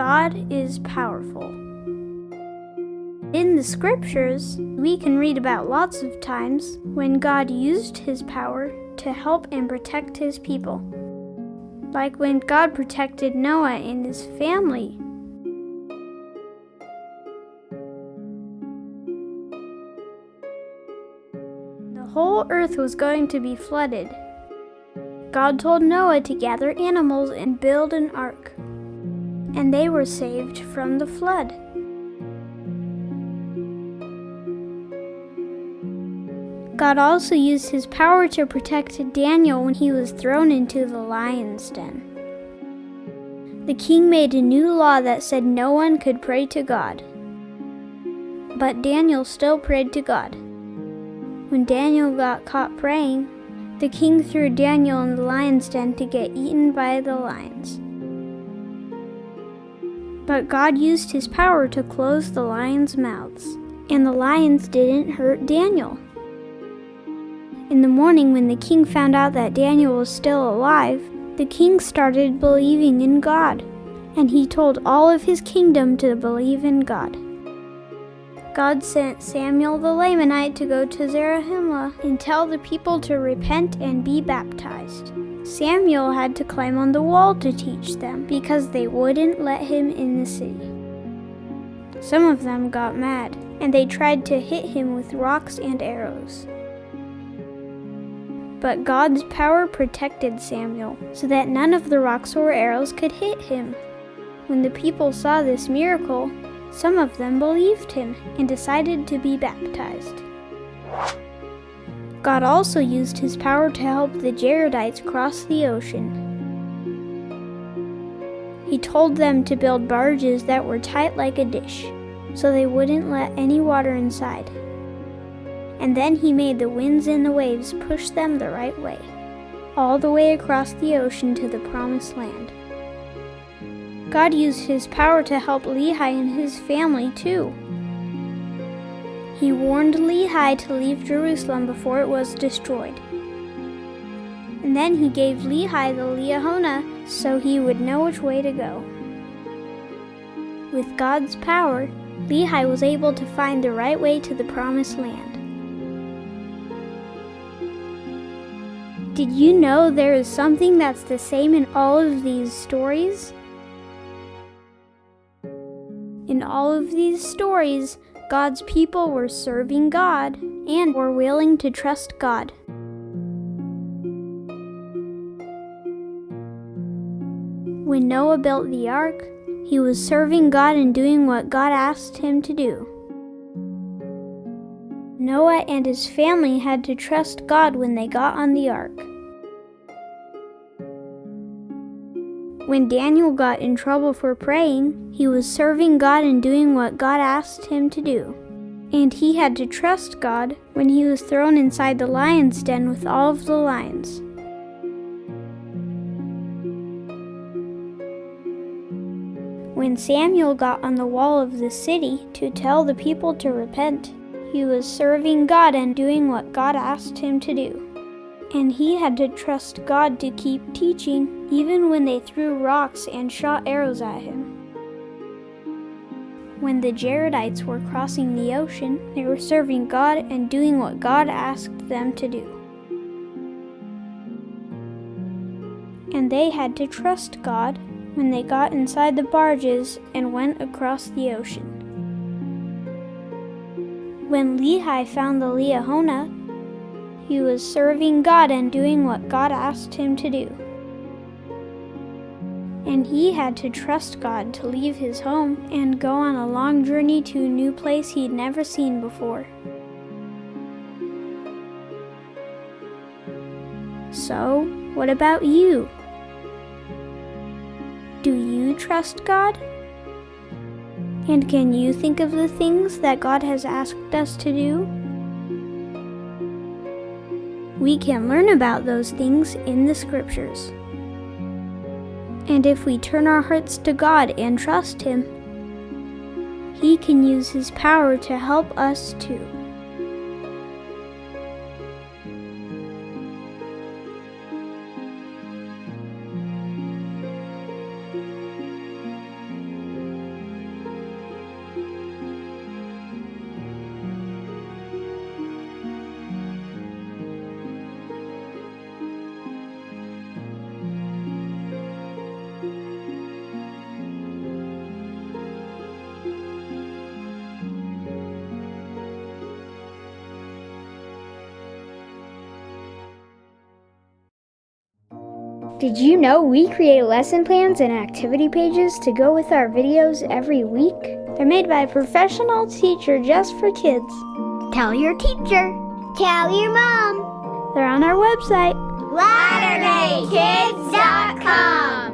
God is powerful. In the scriptures, we can read about lots of times when God used his power to help and protect his people. Like when God protected Noah and his family. The whole earth was going to be flooded. God told Noah to gather animals and build an ark, and they were saved from the flood. God also used his power to protect Daniel when he was thrown into the lion's den. The king made a new law that said no one could pray to God. But Daniel still prayed to God. When Daniel got caught praying, the king threw Daniel in the lion's den to get eaten by the lions. But God used his power to close the lions' mouths, and the lions didn't hurt Daniel. In the morning, when the king found out that Daniel was still alive, the king started believing in God, and he told all of his kingdom to believe in God. God sent Samuel the Lamanite to go to Zarahemla and tell the people to repent and be baptized. Samuel had to climb on the wall to teach them because they wouldn't let him in the city. Some of them got mad, and they tried to hit him with rocks and arrows. But God's power protected Samuel so that none of the rocks or arrows could hit him. When the people saw this miracle, some of them believed him and decided to be baptized. God also used his power to help the Jaredites cross the ocean. He told them to build barges that were tight like a dish, so they wouldn't let any water inside. And then he made the winds and the waves push them the right way, all the way across the ocean to the promised land. God used his power to help Lehi and his family too. He warned Lehi to leave Jerusalem before it was destroyed. And then he gave Lehi the Liahona so he would know which way to go. With God's power, Lehi was able to find the right way to the promised land. Did you know there is something that's the same in all of these stories? In all of these stories, God's people were serving God and were willing to trust God. When Noah built the ark, he was serving God and doing what God asked him to do. Noah and his family had to trust God when they got on the ark. When Daniel got in trouble for praying, he was serving God and doing what God asked him to do. And he had to trust God when he was thrown inside the lion's den with all of the lions. When Samuel got on the wall of the city to tell the people to repent, he was serving God and doing what God asked him to do. And he had to trust God to keep teaching, even when they threw rocks and shot arrows at him. When the Jaredites were crossing the ocean, they were serving God and doing what God asked them to do. And they had to trust God when they got inside the barges and went across the ocean. When Lehi found the Liahona, he was serving God and doing what God asked him to do. And he had to trust God to leave his home and go on a long journey to a new place he'd never seen before. So, what about you? Do you trust God? And can you think of the things that God has asked us to do? We can learn about those things in the scriptures. And if we turn our hearts to God and trust him, he can use his power to help us too. Did you know we create lesson plans and activity pages to go with our videos every week? They're made by a professional teacher just for kids. Tell your teacher. Tell your mom. They're on our website, LatternDayKids.com.